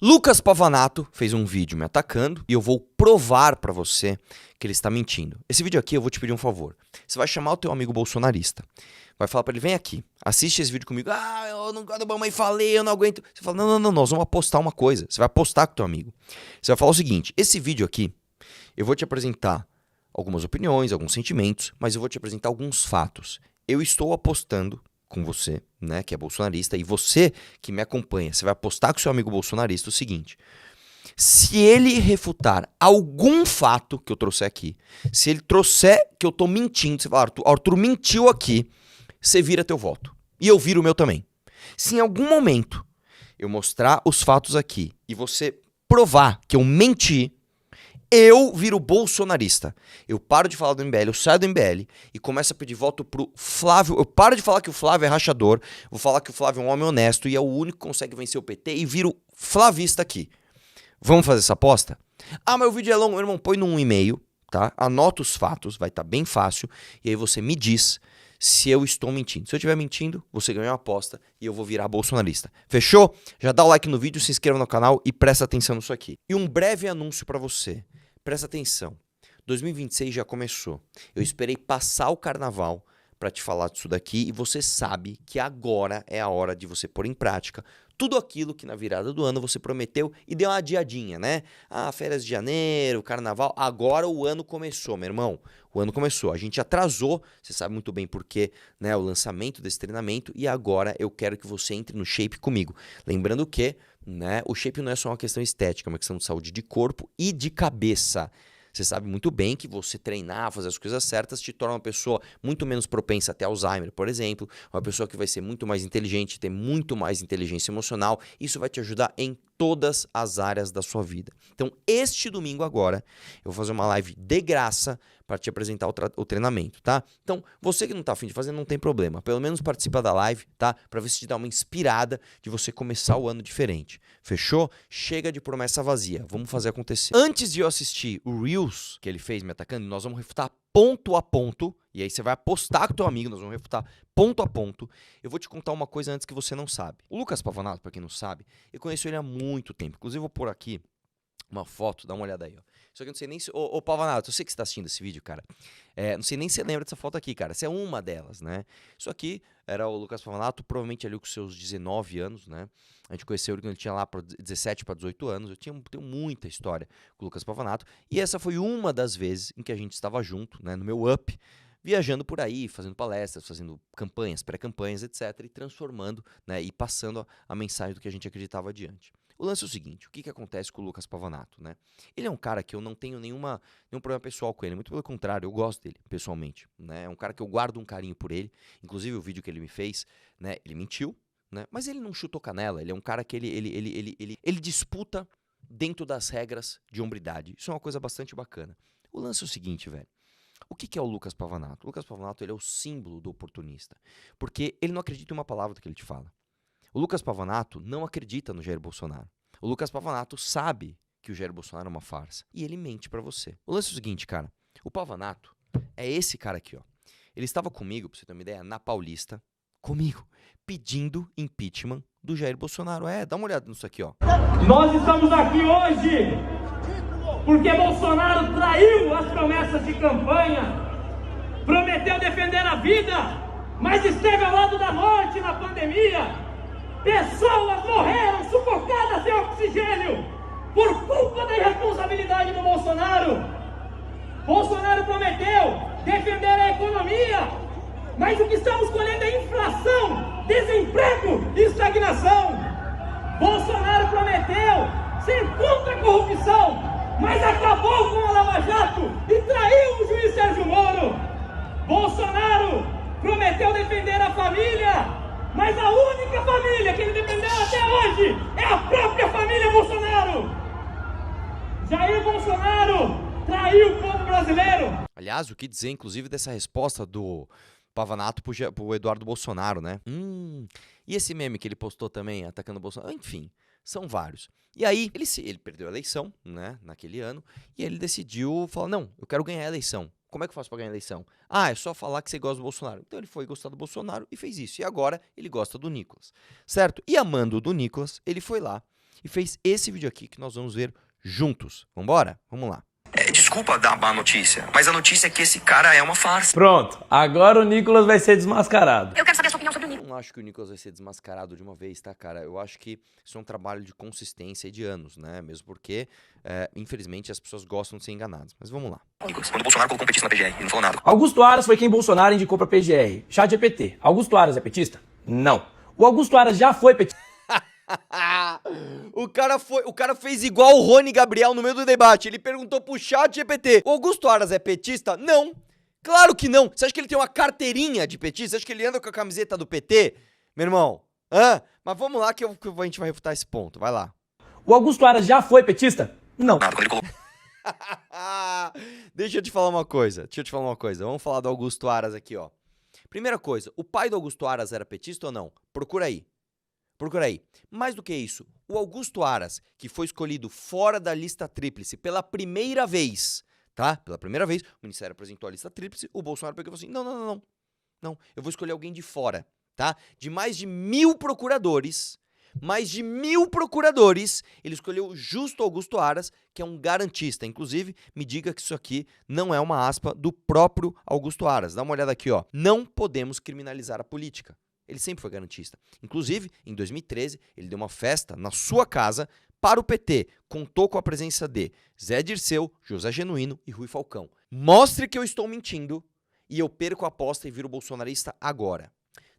Lucas Pavanato fez um vídeo me atacando e eu vou provar pra você que ele está mentindo. Esse vídeo aqui eu vou te pedir um favor. Você vai chamar o teu amigo bolsonarista, vai falar pra ele, vem aqui, assiste esse vídeo comigo. Ah, eu não gosto do mamãe, falei, eu não aguento. Você fala, não, nós vamos apostar uma coisa. Você vai apostar com o teu amigo. Você vai falar o seguinte, esse vídeo aqui, eu vou te apresentar algumas opiniões, alguns sentimentos, mas eu vou te apresentar alguns fatos. Eu estou apostando com você, né, que é bolsonarista, e você que me acompanha, você vai apostar com seu amigo bolsonarista o seguinte: se ele refutar algum fato que eu trouxer aqui, se ele trouxer que eu tô mentindo, você fala, Arthur mentiu aqui, você vira teu voto. E eu viro o meu também. Se em algum momento eu mostrar os fatos aqui e você provar que eu menti, eu viro bolsonarista. Eu paro de falar do MBL, eu saio do MBL e começo a pedir voto pro Flávio. Eu paro de falar que o Flávio é rachador, vou falar que o Flávio é um homem honesto e é o único que consegue vencer o PT e viro flavista aqui. Vamos fazer essa aposta? Ah, mas o vídeo é longo, meu irmão, põe num e-mail, tá? Anota os fatos, vai estar bem fácil e aí você me diz se eu estou mentindo. Se eu estiver mentindo, você ganhou a aposta e eu vou virar bolsonarista. Fechou? Já dá o like no vídeo, se inscreva no canal e presta atenção nisso aqui. E um breve anúncio pra você. Presta atenção, 2026 já começou. Eu esperei passar o carnaval para te falar disso daqui e você sabe que agora é a hora de você pôr em prática tudo aquilo que na virada do ano você prometeu e deu uma adiadinha, né? Ah, férias de janeiro, carnaval, agora o ano começou, meu irmão. O ano começou, a gente atrasou, você sabe muito bem por quê, né? O lançamento desse treinamento e agora eu quero que você entre no shape comigo. Lembrando que, né, o shape não é só uma questão estética, é uma questão de saúde de corpo e de cabeça. Você sabe muito bem que você treinar, fazer as coisas certas, te torna uma pessoa muito menos propensa a ter Alzheimer, por exemplo, uma pessoa que vai ser muito mais inteligente, ter muito mais inteligência emocional. Isso vai te ajudar em todas as áreas da sua vida. Então, este domingo agora, eu vou fazer uma live de graça para te apresentar o treinamento, tá? Então, você que não tá afim de fazer, não tem problema. Pelo menos participa da live, tá? Para ver se te dá uma inspirada de você começar o ano diferente. Fechou? Chega de promessa vazia. Vamos fazer acontecer. Antes de eu assistir o Reels que ele fez me atacando, nós vamos refutar ponto a ponto. E aí você vai apostar com o teu amigo, nós vamos refutar ponto a ponto. Eu vou te contar uma coisa antes que você não sabe. O Lucas Pavanato, para quem não sabe, eu conheço ele há muito tempo. Inclusive, eu vou pôr aqui uma foto, dá uma olhada aí, ó. Só que eu não sei nem se... Ô, Pavanato, eu sei que você tá assistindo esse vídeo, cara. Não sei nem se você lembra dessa foto aqui, cara. Essa é uma delas, né? Isso aqui era o Lucas Pavanato, provavelmente ali com seus 19 anos, né? A gente conheceu ele quando ele tinha lá 17 para 18 anos. Eu tenho muita história com o Lucas Pavanato. E essa foi uma das vezes em que a gente estava junto, né? No meu up, viajando por aí, fazendo palestras, fazendo campanhas, pré-campanhas, etc. E transformando, né? E passando a mensagem do que a gente acreditava adiante. O lance é o seguinte, o que acontece com o Lucas Pavanato, né? Ele é um cara que eu não tenho nenhum problema pessoal com ele, muito pelo contrário, eu gosto dele, pessoalmente, né? É um cara que eu guardo um carinho por ele, inclusive o vídeo que ele me fez, né? Ele mentiu, né? Mas ele não chutou canela, ele é um cara que ele disputa dentro das regras de hombridade. Isso é uma coisa bastante bacana. O lance é o seguinte, velho. O que é o Lucas Pavanato? O Lucas Pavanato ele é o símbolo do oportunista, porque ele não acredita em uma palavra do que ele te fala. O Lucas Pavanato não acredita no Jair Bolsonaro. O Lucas Pavanato sabe que o Jair Bolsonaro é uma farsa e ele mente pra você. O lance é o seguinte, cara. O Pavanato é esse cara aqui, ó. Ele estava comigo, pra você ter uma ideia, na Paulista, comigo, pedindo impeachment do Jair Bolsonaro. Dá uma olhada nisso aqui, ó. Nós estamos aqui hoje porque Bolsonaro traiu as promessas de campanha, prometeu defender a vida, mas esteve ao lado da morte na pandemia. Pessoas morreram sufocadas sem oxigênio por culpa da irresponsabilidade do Bolsonaro. Bolsonaro prometeu defender a economia, mas o que estamos colhendo é inflação, desemprego e estagnação. Bolsonaro prometeu ser contra a corrupção, mas acabou com a Lava Jato e traiu o juiz Sérgio Moro. Bolsonaro prometeu defender a família, mas a única família que ele defendeu até hoje é a própria família Bolsonaro. Jair Bolsonaro traiu o povo brasileiro. Aliás, o que dizer, inclusive, dessa resposta do Pavanato pro Eduardo Bolsonaro, né? E esse meme que ele postou também, atacando o Bolsonaro? Enfim, são vários. E aí, ele perdeu a eleição, né, naquele ano, e ele decidiu falar, não, eu quero ganhar a eleição. Como é que eu faço pra ganhar a eleição? É só falar que você gosta do Bolsonaro. Então ele foi gostar do Bolsonaro e fez isso. E agora ele gosta do Nicolas, certo? E amando do Nicolas, ele foi lá e fez esse vídeo aqui que nós vamos ver juntos. Vambora? Vamos lá. Desculpa dar má notícia, mas a notícia é que esse cara é uma farsa. Pronto, agora o Nicolas vai ser desmascarado. Eu quero saber a sua opinião sobre o Eu não acho que o Nicolas vai ser desmascarado de uma vez, tá, cara? Eu acho que isso é um trabalho de consistência e de anos, né? Mesmo porque, infelizmente, as pessoas gostam de ser enganadas. Mas vamos lá. Nicolas. Quando o Bolsonaro colocou um petista na PGR e não falou nada. Augusto Aras foi quem Bolsonaro indicou pra PGR. ChatGPT. Augusto Aras é petista? Não. O Augusto Aras já foi petista. O cara fez igual o Rony Gabriel no meio do debate. Ele perguntou pro ChatGPT: o Augusto Aras é petista? Não. Claro que não. Você acha que ele tem uma carteirinha de petista? Você acha que ele anda com a camiseta do PT? Meu irmão, mas vamos lá que a gente vai refutar esse ponto. Vai lá. O Augusto Aras já foi petista? Não. Nada, quando ele colocou. Deixa eu te falar uma coisa. Vamos falar do Augusto Aras aqui, ó. Primeira coisa, o pai do Augusto Aras era petista ou não? Procura aí. Mais do que isso, o Augusto Aras, que foi escolhido fora da lista tríplice pela primeira vez, tá? Pela primeira vez, o Ministério apresentou a lista tríplice, o Bolsonaro pegou e falou assim, não, eu vou escolher alguém de fora, tá? De mais de 1.000 procuradores, ele escolheu justo Augusto Aras, que é um garantista. Inclusive, me diga que isso aqui não é uma aspa do próprio Augusto Aras. Dá uma olhada aqui, ó. Não podemos criminalizar a política. Ele sempre foi garantista. Inclusive, em 2013, ele deu uma festa na sua casa para o PT. Contou com a presença de Zé Dirceu, José Genuíno e Rui Falcão. Mostre que eu estou mentindo e eu perco a aposta e viro bolsonarista agora.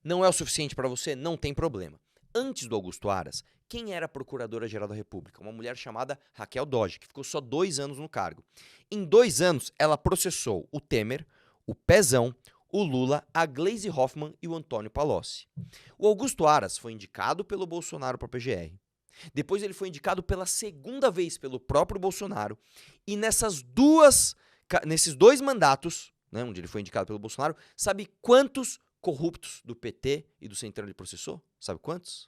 Não é o suficiente para você? Não tem problema. Antes do Augusto Aras, quem era a Procuradora-Geral da República? Uma mulher chamada Raquel Dodge, que ficou só 2 anos no cargo. Em 2 anos, ela processou o Temer, o Pezão, o Lula, a Gleisi Hoffmann e o Antônio Palocci. O Augusto Aras foi indicado pelo Bolsonaro para a PGR. Depois ele foi indicado pela segunda vez pelo próprio Bolsonaro. E nesses 2 mandatos, né, onde ele foi indicado pelo Bolsonaro, sabe quantos corruptos do PT e do Centrão ele processou? Sabe quantos?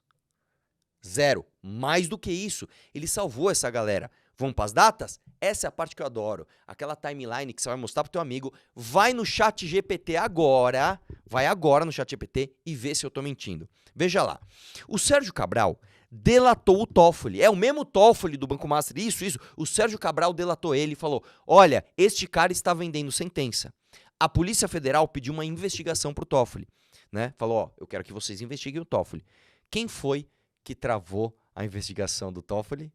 0. Mais do que isso, ele salvou essa galera. Vamos para as datas? Essa é a parte que eu adoro. Aquela timeline que você vai mostrar pro teu amigo. Vai no ChatGPT agora. Vai agora no ChatGPT e vê se eu tô mentindo. Veja lá. O Sérgio Cabral delatou o Toffoli. É o mesmo Toffoli do Banco Master. Isso. O Sérgio Cabral delatou ele e falou: olha, este cara está vendendo sentença. A Polícia Federal pediu uma investigação pro Toffoli, né? Falou: ó, eu quero que vocês investiguem o Toffoli. Quem foi que travou a investigação do Toffoli?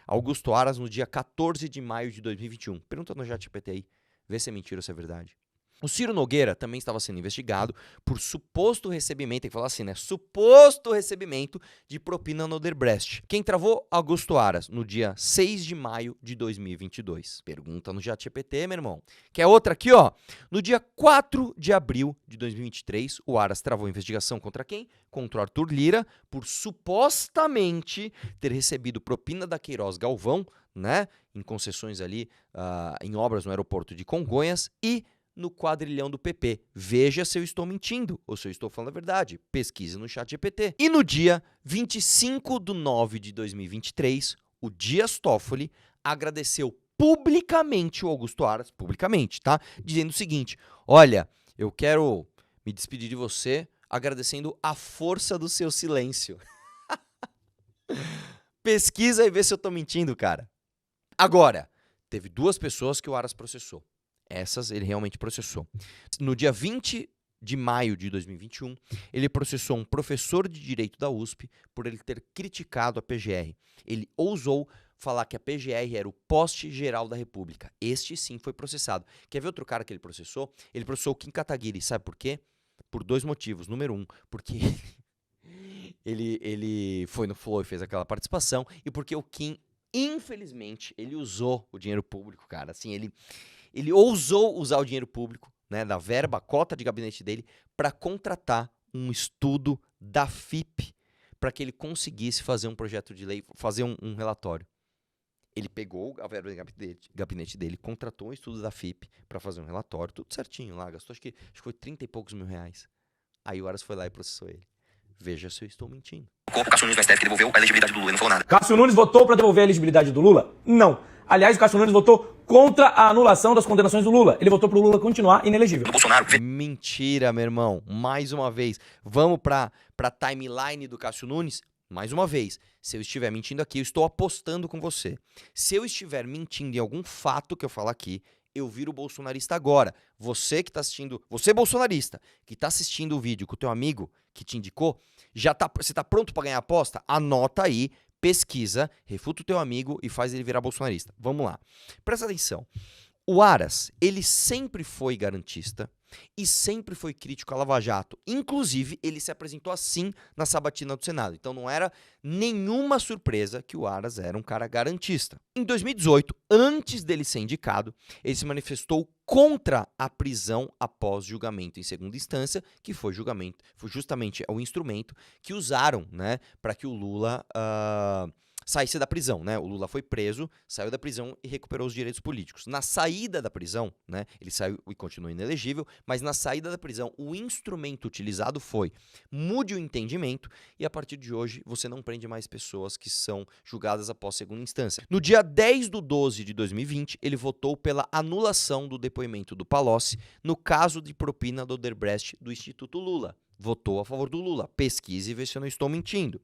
Augusto Aras, no dia 14 de maio de 2021. Pergunta no ChatGPT aí, vê se é mentira ou se é verdade. O Ciro Nogueira também estava sendo investigado por suposto recebimento, tem que falar assim, né? Suposto recebimento de propina no Odebrecht. Quem travou? Augusto Aras, no dia 6 de maio de 2022. Pergunta no ChatGPT, meu irmão. Quer outra aqui, ó? No dia 4 de abril de 2023, o Aras travou investigação contra quem? Contra o Arthur Lira, por supostamente ter recebido propina da Queiroz Galvão, né? Em concessões ali, em obras no aeroporto de Congonhas e no quadrilhão do PP. Veja se eu estou mentindo ou se eu estou falando a verdade. Pesquise no ChatGPT. E no dia 25 de 9 de 2023, o Dias Toffoli agradeceu publicamente o Augusto Aras, publicamente, tá? Dizendo o seguinte: olha, eu quero me despedir de você agradecendo a força do seu silêncio. Pesquisa e vê se eu tô mentindo, cara. Agora, teve 2 pessoas que o Aras processou. Essas ele realmente processou. No dia 20 de maio de 2021, ele processou um professor de Direito da USP por ele ter criticado a PGR. Ele ousou falar que a PGR era o poste geral da República. Este sim foi processado. Quer ver outro cara que ele processou? Ele processou o Kim Kataguiri. Sabe por quê? Por 2 motivos. Número 1, porque ele foi no Flow e fez aquela participação, e porque o Kim, infelizmente, ele usou o dinheiro público, cara. Assim, ele ousou usar o dinheiro público, né, da verba, a cota de gabinete dele, para contratar um estudo da FIP para que ele conseguisse fazer um projeto de lei, fazer um relatório. Ele pegou a verba de gabinete dele, contratou um estudo da FIP para fazer um relatório, tudo certinho lá, gastou acho que foi 30 e poucos mil reais. Aí o Aras foi lá e processou ele. Veja se eu estou mentindo. O Cássio Nunes no STF que devolveu a elegibilidade do Lula e não falou nada. Cássio Nunes votou para devolver a elegibilidade do Lula? Não. Aliás, o Cássio Nunes votou contra a anulação das condenações do Lula. Ele votou pro Lula continuar inelegível. Do Bolsonaro. Mentira, meu irmão. Mais uma vez. Vamos pra timeline do Cássio Nunes? mais uma vez, se eu estiver mentindo aqui, eu estou apostando com você. Se eu estiver mentindo em algum fato que eu falar aqui, eu viro bolsonarista agora. Você que está assistindo, você bolsonarista, que está assistindo o vídeo com o teu amigo que te indicou, você está pronto para ganhar a aposta? Anota aí, pesquisa, refuta o teu amigo e faz ele virar bolsonarista. Vamos lá. Presta atenção. O Aras, ele sempre foi garantista e sempre foi crítico à Lava Jato. Inclusive, ele se apresentou assim na sabatina do Senado. Então não era nenhuma surpresa que o Aras era um cara garantista. Em 2018, antes dele ser indicado, ele se manifestou contra a prisão após julgamento em segunda instância, que foi justamente o instrumento que usaram, né, para que o Lula saísse da prisão, né? O Lula foi preso, saiu da prisão e recuperou os direitos políticos. Na saída da prisão, né? Ele saiu e continuou inelegível, mas na saída da prisão, o instrumento utilizado foi mude o entendimento e a partir de hoje você não prende mais pessoas que são julgadas após segunda instância. No dia 10/12 de 2020, ele votou pela anulação do depoimento do Palocci no caso de propina do Odebrecht do Instituto Lula. Votou a favor do Lula. Pesquise e vê se eu não estou mentindo.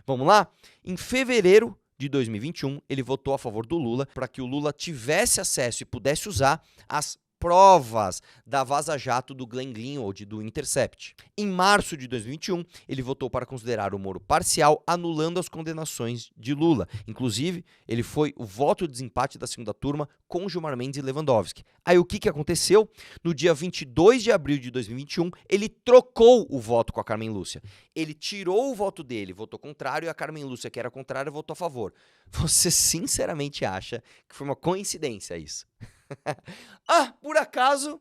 Vamos lá? Em fevereiro de 2021, ele votou a favor do Lula para que o Lula tivesse acesso e pudesse usar as provas da Vaza Jato do Glenn Greenwald do Intercept. Em março de 2021, ele votou para considerar o Moro parcial, anulando as condenações de Lula. Inclusive, ele foi o voto de desempate da segunda turma com Gilmar Mendes e Lewandowski. Aí o que aconteceu? No dia 22 de abril de 2021, ele trocou o voto com a Carmen Lúcia. Ele tirou o voto dele, votou contrário, e a Carmen Lúcia, que era contrária, votou a favor. Você sinceramente acha que foi uma coincidência isso? Por acaso,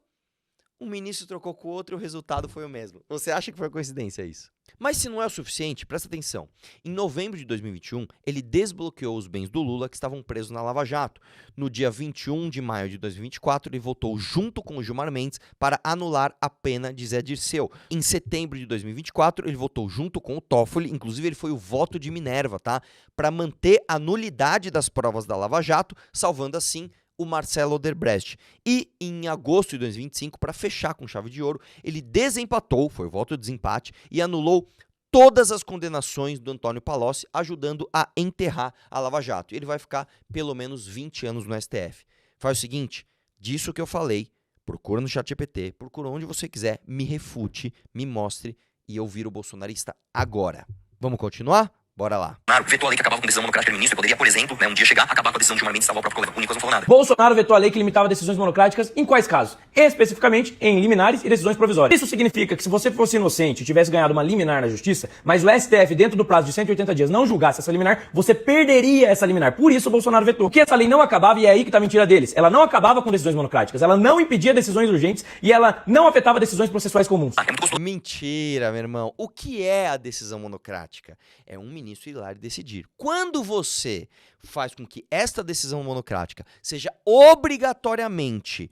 um ministro trocou com o outro e o resultado foi o mesmo. Você acha que foi coincidência isso? Mas se não é o suficiente, presta atenção. Em novembro de 2021, ele desbloqueou os bens do Lula que estavam presos na Lava Jato. No dia 21 de maio de 2024, ele votou junto com o Gilmar Mendes para anular a pena de Zé Dirceu. Em setembro de 2024, ele votou junto com o Toffoli, inclusive ele foi o voto de Minerva, tá? Para manter a nulidade das provas da Lava Jato, salvando assim o Marcelo Odebrecht. E em agosto de 2025, para fechar com chave de ouro, ele desempatou, foi o voto de desempate, e anulou todas as condenações do Antônio Palocci, ajudando a enterrar a Lava Jato. Ele vai ficar pelo menos 20 anos no STF. Faz o seguinte, disso que eu falei, procura no ChatGPT, procura onde você quiser, me refute, me mostre e eu viro bolsonarista agora. Vamos continuar? Bora lá. Bolsonaro vetou a lei que acabava com decisão monocrática do ministro e poderia, por exemplo, um dia chegar, acabar com a decisão de Gilmar Mendes e salvar o próprio Colégio. O Nicolas não falou nada. Bolsonaro vetou a lei que limitava decisões monocráticas em quais casos? Especificamente em liminares e decisões provisórias. Isso significa que se você fosse inocente e tivesse ganhado uma liminar na justiça, mas o STF dentro do prazo de 180 dias não julgasse essa liminar, você perderia essa liminar. Por isso o Bolsonaro vetou. Porque essa lei não acabava, e é aí que tá a mentira deles. Ela não acabava com decisões monocráticas, ela não impedia decisões urgentes e ela não afetava decisões processuais comuns. Mentira, meu irmão. O que é a decisão monocrática? É um ministro ir lá e decidir. Quando você faz com que esta decisão monocrática seja obrigatoriamente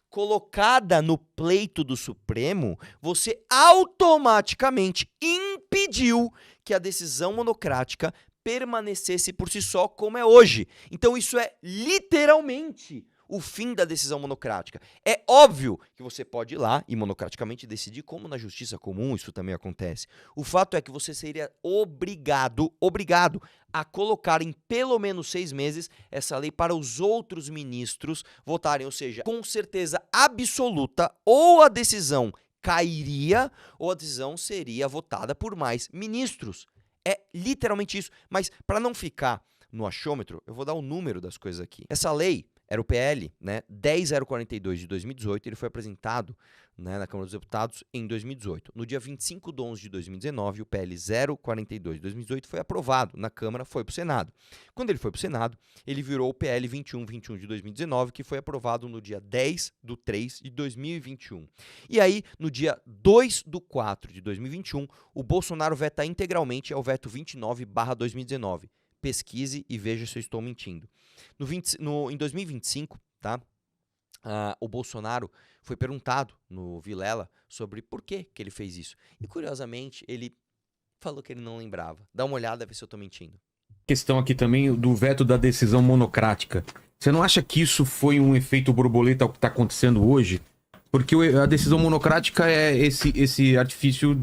colocada no pleito do Supremo, você automaticamente impediu que a decisão monocrática permanecesse por si só como é hoje. Então isso é literalmente o fim da decisão monocrática. É óbvio que você pode ir lá e monocraticamente decidir, como na justiça comum isso também acontece. O fato é que você seria obrigado a colocar em pelo menos 6 meses essa lei para os outros ministros votarem, ou seja, com certeza absoluta, ou a decisão cairia ou a decisão seria votada por mais ministros. É literalmente isso. Mas para não ficar no achômetro, eu vou dar o número das coisas aqui. Essa lei era o PL, né, 10042 de 2018, ele foi apresentado, né, na Câmara dos Deputados em 2018. No dia 25/11 de 2019, o PL 042 de 2018 foi aprovado na Câmara, foi para o Senado. Quando ele foi para o Senado, ele virou o PL 2121 de 2019, que foi aprovado no dia 10/3 de 2021. E aí, no dia 2/4 de 2021, o Bolsonaro veta integralmente ao veto 29/2019. Pesquise e veja se eu estou mentindo. Em 2025, tá? O Bolsonaro foi perguntado no Vilela sobre por que ele fez isso. E, curiosamente, ele falou que ele não lembrava. Dá uma olhada, vê se eu estou mentindo. Questão aqui também do veto da decisão monocrática. Você não acha que isso foi um efeito borboleta ao que está acontecendo hoje? Porque a decisão monocrática é esse artifício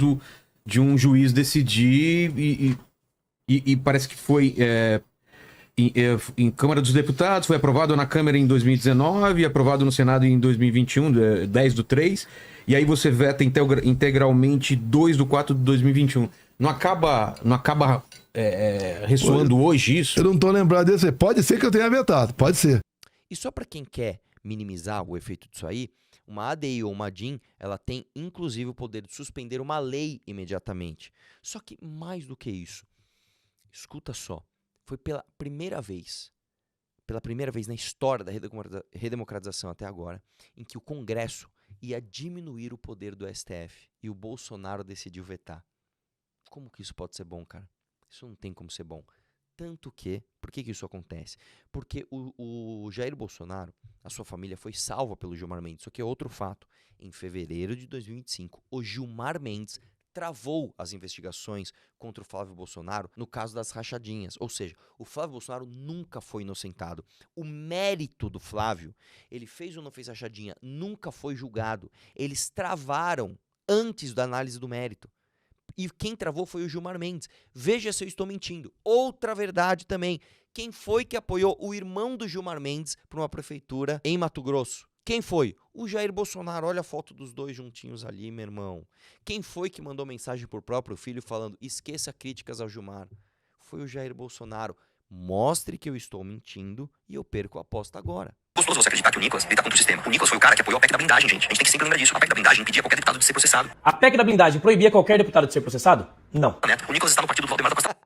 de um juiz decidir e e parece que foi em Câmara dos Deputados, foi aprovado na Câmara em 2019, aprovado no Senado em 2021, 10/3, e aí você veta integralmente 2/4/2021. Não acaba ressoando hoje isso? Eu não tô lembrado desse. Pode ser que eu tenha vetado, pode ser. E só para quem quer minimizar o efeito disso aí, uma ADI ou uma DIN, ela tem inclusive o poder de suspender uma lei imediatamente. Só que mais do que isso, escuta só, foi pela primeira vez na história da redemocratização até agora, em que o Congresso ia diminuir o poder do STF e o Bolsonaro decidiu vetar. Como que isso pode ser bom, cara? Isso não tem como ser bom. Tanto que, por que isso acontece? Porque o Jair Bolsonaro, a sua família foi salva pelo Gilmar Mendes. Isso aqui é outro fato. Em fevereiro de 2025, o Gilmar Mendes travou as investigações contra o Flávio Bolsonaro no caso das rachadinhas. Ou seja, o Flávio Bolsonaro nunca foi inocentado. O mérito do Flávio, ele fez ou não fez rachadinha, nunca foi julgado. Eles travaram antes da análise do mérito. E quem travou foi o Gilmar Mendes. Veja se eu estou mentindo. Outra verdade também. Quem foi que apoiou o irmão do Gilmar Mendes para uma prefeitura em Mato Grosso? Quem foi? O Jair Bolsonaro. Olha a foto dos dois juntinhos ali, meu irmão. Quem foi que mandou mensagem pro próprio filho falando: esqueça críticas ao Gilmar? Foi o Jair Bolsonaro. Mostre que eu estou mentindo e eu perco a aposta agora. Gostoso você acreditar que o Nicolas, ele tá contra o sistema. O Nicolas foi o cara que apoiou a PEC da blindagem, gente. A gente tem que sempre lembrar disso. A PEC da blindagem impedia qualquer deputado de ser processado. A PEC da blindagem proibia qualquer deputado de ser processado? Não. O Nicolas está no partido do Valdemar da Costa.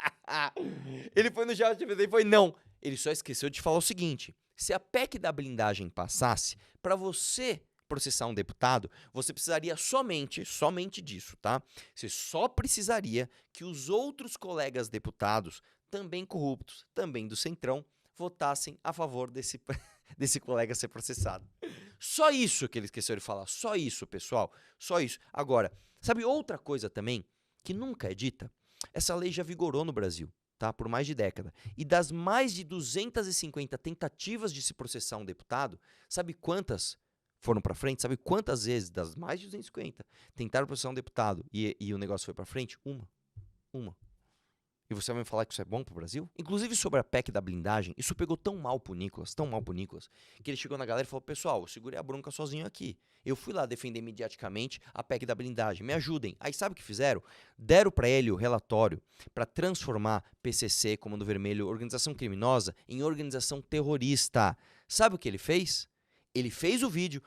Ele foi no JTV e foi não. Ele só esqueceu de falar o seguinte: se a PEC da blindagem passasse, para você processar um deputado, você precisaria somente disso, tá? Você só precisaria que os outros colegas deputados, também corruptos, também do Centrão, votassem a favor desse colega ser processado. Só isso que ele esqueceu de falar. Só isso, pessoal. Só isso. Agora, sabe outra coisa também que nunca é dita? Essa lei já vigorou no Brasil, tá? Por mais de década. E das mais de 250 tentativas de se processar um deputado, sabe quantas foram pra frente? Sabe quantas vezes das mais de 250 tentaram processar um deputado e o negócio foi pra frente? Uma. E você vai me falar que isso é bom pro Brasil? Inclusive sobre a PEC da blindagem, isso pegou tão mal pro Nicolas, que ele chegou na galera e falou: pessoal, eu segurei a bronca sozinho aqui. Eu fui lá defender mediaticamente a PEC da blindagem, me ajudem. Aí sabe o que fizeram? Deram pra ele o relatório pra transformar PCC, Comando Vermelho, organização criminosa, em organização terrorista. Sabe o que ele fez? Ele fez o vídeo,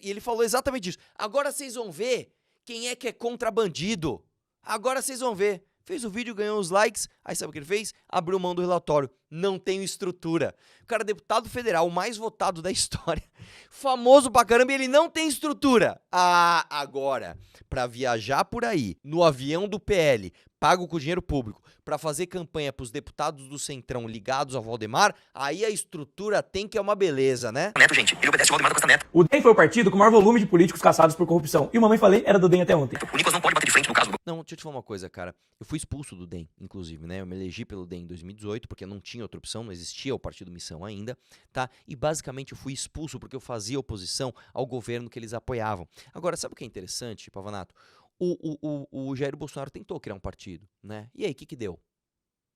e ele falou exatamente isso: agora vocês vão ver quem é que é contrabandido. Agora vocês vão ver. Fez o vídeo, ganhou os likes, aí sabe o que ele fez? Abriu mão do relatório. Não tem estrutura. O cara é deputado federal, o mais votado da história. Famoso pra caramba e ele não tem estrutura. Ah, agora, pra viajar por aí, no avião do PL, pago com dinheiro público, pra fazer campanha pros deputados do Centrão ligados ao Valdemar, aí a estrutura tem que é uma beleza, né? Neto, gente, ele obedece o Valdemar da Costa Neto. O DEM foi o partido com o maior volume de políticos caçados por corrupção. E o Mamãe Falei era do DEM até ontem. O Nicolas não pode bater de frente no caso. Não, deixa eu te falar uma coisa, cara. Eu fui expulso do DEM, inclusive, né? Eu me elegi pelo DEM em 2018, porque não tinha outra opção, não existia o Partido Missão ainda, tá? E basicamente eu fui expulso porque eu fazia oposição ao governo que eles apoiavam. Agora, sabe o que é interessante, Pavanato? O Jair Bolsonaro tentou criar um partido, né? E aí, o que deu?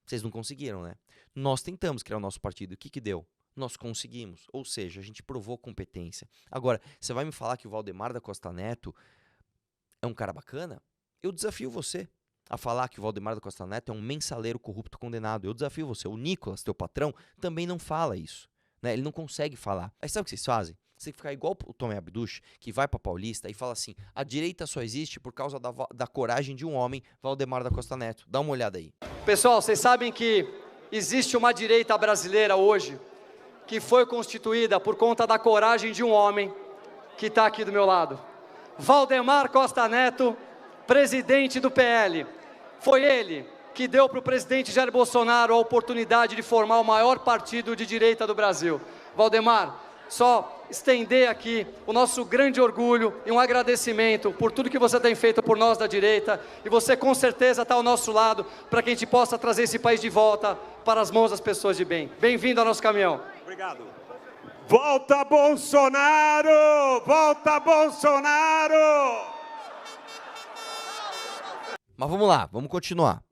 Vocês não conseguiram, né? Nós tentamos criar o nosso partido. O que deu? Nós conseguimos. Ou seja, a gente provou competência. Agora, você vai me falar que o Valdemar da Costa Neto é um cara bacana? Eu desafio você a falar que o Valdemar da Costa Neto é um mensaleiro corrupto condenado. Eu desafio você. O Nicolas, teu patrão, também não fala isso, né? Ele não consegue falar. Aí sabe o que vocês fazem? Você tem que ficar igual o Tomé Abduch, que vai pra Paulista e fala assim: a direita só existe por causa da coragem de um homem, Valdemar da Costa Neto. Dá uma olhada aí. Pessoal, vocês sabem que existe uma direita brasileira hoje que foi constituída por conta da coragem de um homem que está aqui do meu lado. Valdemar Costa Neto, presidente do PL. Foi ele que deu para o presidente Jair Bolsonaro a oportunidade de formar o maior partido de direita do Brasil. Valdemar, só estender aqui o nosso grande orgulho e um agradecimento por tudo que você tem feito por nós da direita, e você com certeza está ao nosso lado para que a gente possa trazer esse país de volta para as mãos das pessoas de bem. Bem-vindo ao nosso caminhão. Obrigado. Volta Bolsonaro! Volta Bolsonaro! Mas vamos lá, vamos continuar.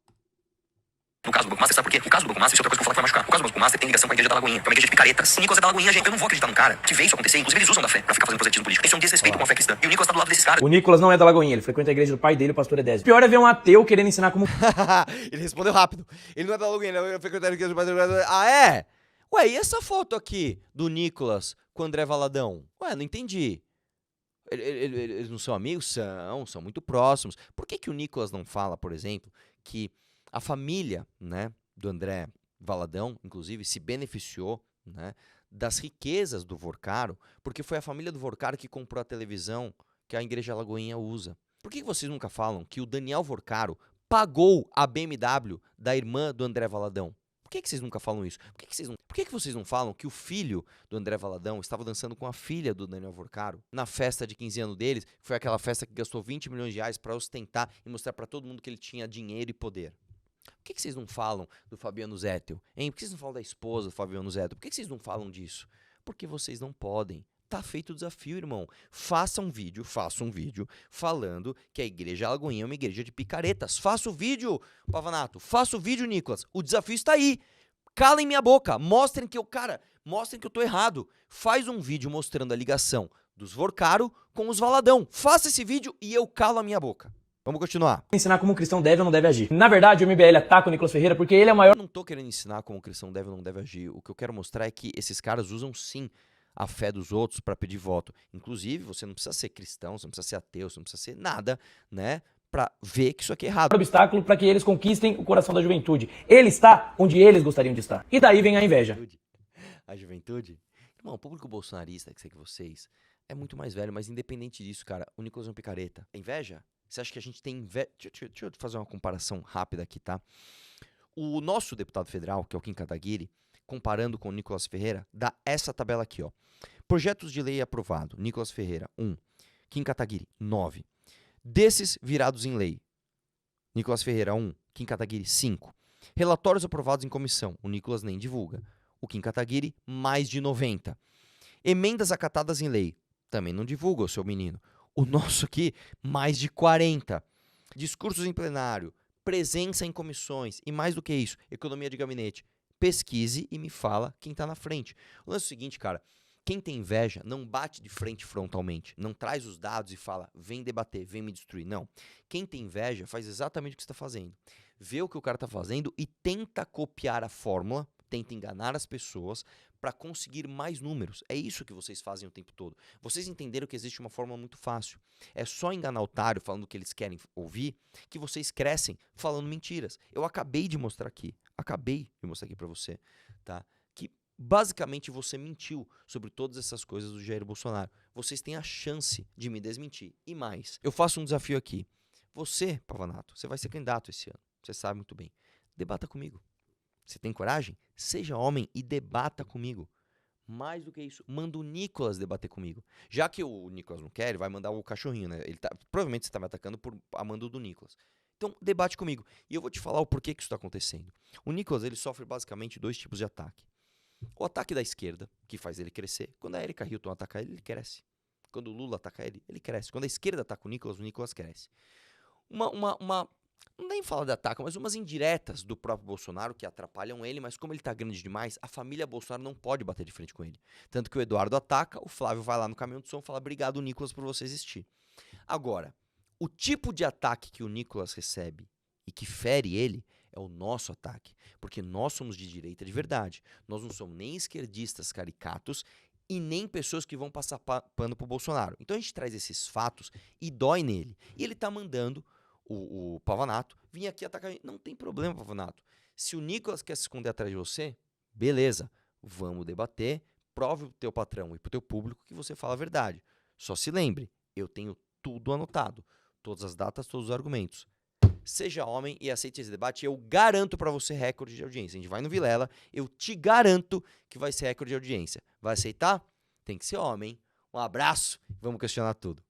No caso do Banco Master, sabe por quê? O caso do Banco Master, isso é outra coisa que eu vou falar que vai machucar. O caso do Banco Master tem ligação com a igreja da Lagoinha, que é uma igreja de picaretas. O Nicolas é da Lagoinha, gente. Eu não vou acreditar num cara que vê isso acontecer. Inclusive, eles usam da fé pra ficar fazendo proselitismo político. Isso é um desrespeito com a fé cristã. E o Nicolas tá do lado desses caras. O Nicolas não é da Lagoinha, ele frequenta a igreja do pai dele, o pastor Edésio. O pior é ver um ateu querendo ensinar como... Ele respondeu rápido. Ele não é da Lagoinha, ele é frequentador do pastor. Ah, é? Ué, e essa foto aqui do Nicolas com o André Valadão? Ué, não entendi. Eles não são amigos? São muito próximos. Por que o Nicolas não fala, por exemplo, que a família, né, do André Valadão, inclusive, se beneficiou, né, das riquezas do Vorcaro, porque foi a família do Vorcaro que comprou a televisão que a Igreja Lagoinha usa? Por que vocês nunca falam que o Daniel Vorcaro pagou a BMW da irmã do André Valadão? Por que vocês nunca falam isso? Por que vocês não falam que o filho do André Valadão estava dançando com a filha do Daniel Vorcaro na festa de 15 anos deles? Foi aquela festa que gastou 20 milhões de reais para ostentar e mostrar para todo mundo que ele tinha dinheiro e poder. Por que vocês não falam do Fabiano Zettel? Hein? Por que vocês não falam da esposa do Fabiano Zettel? Por que vocês não falam disso? Porque vocês não podem. Tá feito o desafio, irmão. Faça um vídeo falando que a Igreja Lagoinha é uma igreja de picaretas. Faça o vídeo, Pavanato. Faça o vídeo, Nicolas. O desafio está aí. Calem minha boca. Mostrem que eu tô errado. Faz um vídeo mostrando a ligação dos Vorcaro com os Valadão. Faça esse vídeo e eu calo a minha boca. Vamos continuar. ensinar como um cristão deve ou não deve agir. Na verdade, o MBL ataca o Nicolas Ferreira porque ele é o maior... Eu não tô querendo ensinar como o cristão deve ou não deve agir. O que eu quero mostrar é que esses caras usam sim a fé dos outros para pedir voto. Inclusive, você não precisa ser cristão, você não precisa ser ateu, você não precisa ser nada, né, para ver que isso aqui é errado. obstáculo para que eles conquistem o coração da juventude. Ele está onde eles gostariam de estar. E daí vem a inveja. A juventude? Irmão, o público bolsonarista, que sei que vocês, é muito mais velho, mas independente disso, cara, o Nicolas é um picareta. A inveja? Você acha que a gente tem inveja? Deixa eu fazer uma comparação rápida aqui, tá? O nosso deputado federal, que é o Kim Kataguiri, comparando com o Nicolas Ferreira, dá essa tabela aqui, ó. Projetos de lei aprovado. Nicolas Ferreira, 1. Kim Kataguiri, 9. Desses virados em lei. Nicolas Ferreira, 1. Kim Kataguiri, 5. Relatórios aprovados em comissão. O Nicolas nem divulga. O Kim Kataguiri, mais de 90. Emendas acatadas em lei. Também não divulga, o seu menino. O nosso aqui, mais de 40. Discursos em plenário. Presença em comissões. E mais do que isso, economia de gabinete. Pesquise e me fala quem tá na frente. O lance é o seguinte, cara. Quem tem inveja não bate de frente frontalmente. Não traz os dados e fala, vem debater, vem me destruir. Não. Quem tem inveja faz exatamente o que você está fazendo. Vê o que o cara tá fazendo e tenta copiar a fórmula, tenta enganar as pessoas para conseguir mais números. É isso que vocês fazem o tempo todo. Vocês entenderam que existe uma fórmula muito fácil. É só enganar o otário falando o que eles querem ouvir que vocês crescem falando mentiras. Eu acabei de mostrar aqui para você, tá? Que basicamente você mentiu sobre todas essas coisas do Jair Bolsonaro. Vocês têm a chance de me desmentir. E mais, eu faço um desafio aqui. Você, Pavanato, você vai ser candidato esse ano. Você sabe muito bem. Debata comigo. Você tem coragem? Seja homem e debata comigo. Mais do que isso, manda o Nicolas debater comigo. Já que o Nicolas não quer, ele vai mandar o cachorrinho, né? Provavelmente você está me atacando por a mando do Nicolas. Então, debate comigo. E eu vou te falar o porquê que isso está acontecendo. O Nicolas, ele sofre basicamente 2 tipos de ataque. O ataque da esquerda, que faz ele crescer. Quando a Erika Hilton ataca ele, ele cresce. Quando o Lula ataca ele, ele cresce. Quando a esquerda ataca o Nicolas cresce. Não nem fala de ataque, mas umas indiretas do próprio Bolsonaro que atrapalham ele, mas como ele tá grande demais, a família Bolsonaro não pode bater de frente com ele. Tanto que o Eduardo ataca, o Flávio vai lá no caminhão de som e fala, obrigado, Nicolas, por você existir. Agora, o tipo de ataque que o Nicolas recebe e que fere ele é o nosso ataque, porque nós somos de direita de verdade. Nós não somos nem esquerdistas caricatos e nem pessoas que vão passar pano pro Bolsonaro. Então a gente traz esses fatos e dói nele. E ele tá mandando o Pavanato vir aqui atacar. Não tem problema, Pavanato. Se o Nicolas quer se esconder atrás de você, beleza. Vamos debater. Prove pro teu patrão e pro teu público que você fala a verdade. Só se lembre, eu tenho tudo anotado. Todas as datas, todos os argumentos. Seja homem e aceite esse debate. Eu garanto pra você recorde de audiência. A gente vai no Vilela, eu te garanto que vai ser recorde de audiência. Vai aceitar? Tem que ser homem. Um abraço. Vamos questionar tudo.